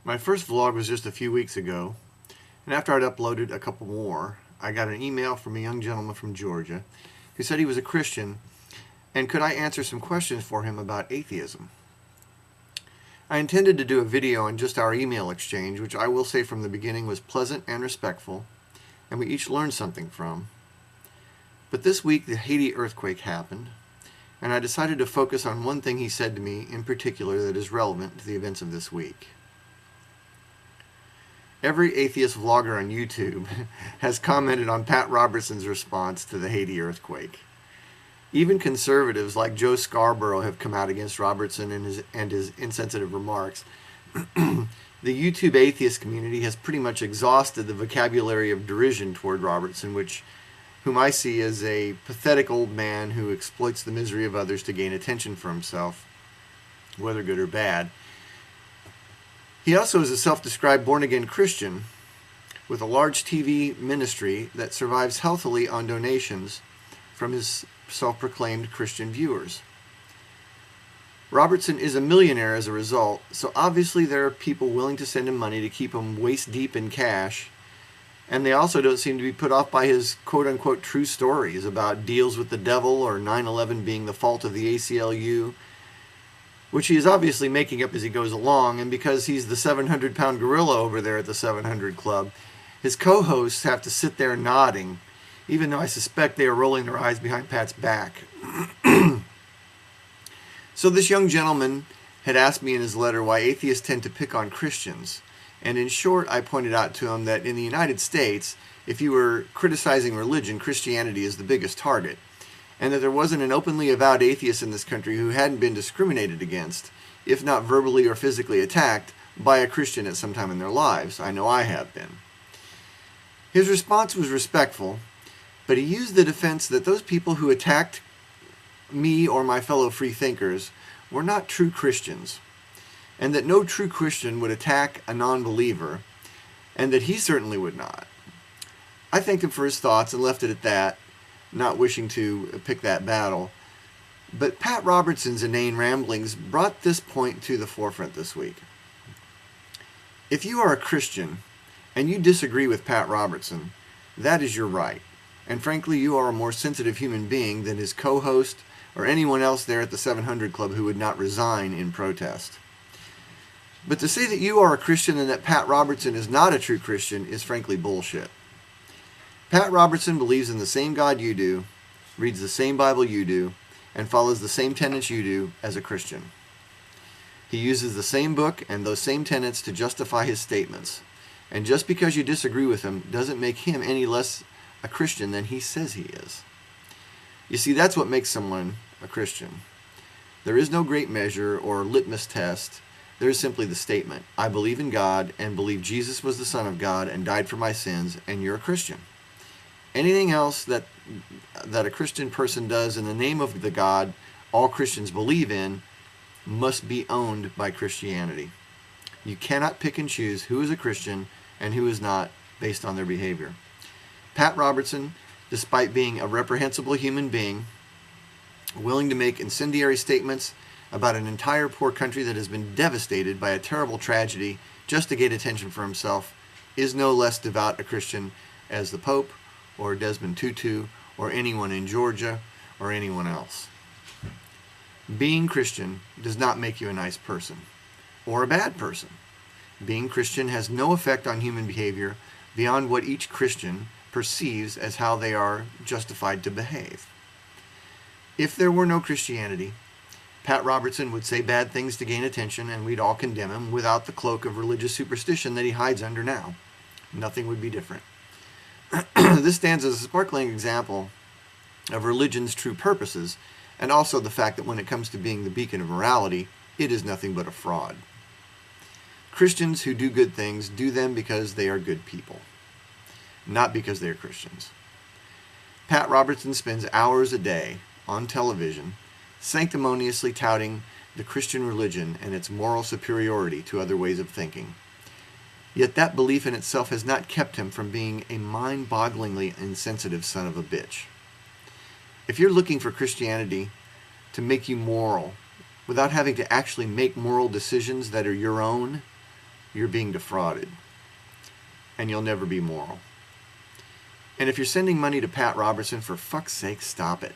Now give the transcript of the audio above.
My first vlog was just a few weeks ago, and after I'd uploaded a couple more, I got an email from a young gentleman from Georgia who said he was a Christian and could I answer some questions for him about atheism. I intended to do a video on just our email exchange, which I will say from the beginning was pleasant and respectful, and we each learned something from. But this week the Haiti earthquake happened, and I decided to focus on one thing he said to me in particular that is relevant to the events of this week. Every atheist vlogger on YouTube has commented on Pat Robertson's response to the Haiti earthquake. Even conservatives like Joe Scarborough have come out against Robertson and his insensitive remarks. The YouTube atheist community has pretty much exhausted the vocabulary of derision toward Robertson, whom I see as a pathetic old man who exploits the misery of others to gain attention for himself, whether good or bad. He also is a self-described born-again Christian with a large TV ministry that survives healthily on donations from his self-proclaimed Christian viewers. Robertson is a millionaire as a result, so obviously there are people willing to send him money to keep him waist-deep in cash, and they also don't seem to be put off by his quote-unquote true stories about deals with the devil or 9/11 being the fault of the ACLU, which he is obviously making up as he goes along, and because he's the 700-pound gorilla over there at the 700 Club, his co-hosts have to sit there nodding, even though I suspect they are rolling their eyes behind Pat's back. So this young gentleman had asked me in his letter why atheists tend to pick on Christians, and in short, I pointed out to him that in the United States, if you were criticizing religion, Christianity is the biggest target, and that there wasn't an openly avowed atheist in this country who hadn't been discriminated against, if not verbally or physically attacked, by a Christian at some time in their lives. I know I have been. His response was respectful, but he used the defense that those people who attacked me or my fellow free thinkers were not true Christians, and that no true Christian would attack a non-believer, and that he certainly would not. I thanked him for his thoughts and left it at that, not wishing to pick that battle. But Pat Robertson's inane ramblings brought this point to the forefront this week. If you are a Christian and you disagree with Pat Robertson, that is your right. And frankly, you are a more sensitive human being than his co-host or anyone else there at the 700 Club who would not resign in protest. But to say that you are a Christian and that Pat Robertson is not a true Christian is frankly bullshit. Pat Robertson believes in the same God you do, reads the same Bible you do, and follows the same tenets you do as a Christian. He uses the same book and those same tenets to justify his statements. And just because you disagree with him doesn't make him any less a Christian than he says he is. You see, that's what makes someone a Christian. There is no great measure or litmus test. There is simply the statement, I believe in God and believe Jesus was the Son of God and died for my sins, and you're a Christian. Anything else that a Christian person does in the name of the God all Christians believe in must be owned by Christianity. You cannot pick and choose who is a Christian and who is not based on their behavior. Pat Robertson, despite being a reprehensible human being, willing to make incendiary statements about an entire poor country that has been devastated by a terrible tragedy just to get attention for himself, is no less devout a Christian as the Pope, or Desmond Tutu, or anyone in Georgia, or anyone else. Being Christian does not make you a nice person, or a bad person. Being Christian has no effect on human behavior beyond what each Christian perceives as how they are justified to behave. If there were no Christianity, Pat Robertson would say bad things to gain attention, and we'd all condemn him without the cloak of religious superstition that he hides under now. Nothing would be different. This stands as a sparkling example of religion's true purposes, and also the fact that when it comes to being the beacon of morality, it is nothing but a fraud. Christians who do good things do them because they are good people, not because they are Christians. Pat Robertson spends hours a day on television sanctimoniously touting the Christian religion and its moral superiority to other ways of thinking. Yet that belief in itself has not kept him from being a mind-bogglingly insensitive son of a bitch. If you're looking for Christianity to make you moral without having to actually make moral decisions that are your own, you're being defrauded. And you'll never be moral. And if you're sending money to Pat Robertson, for fuck's sake, stop it.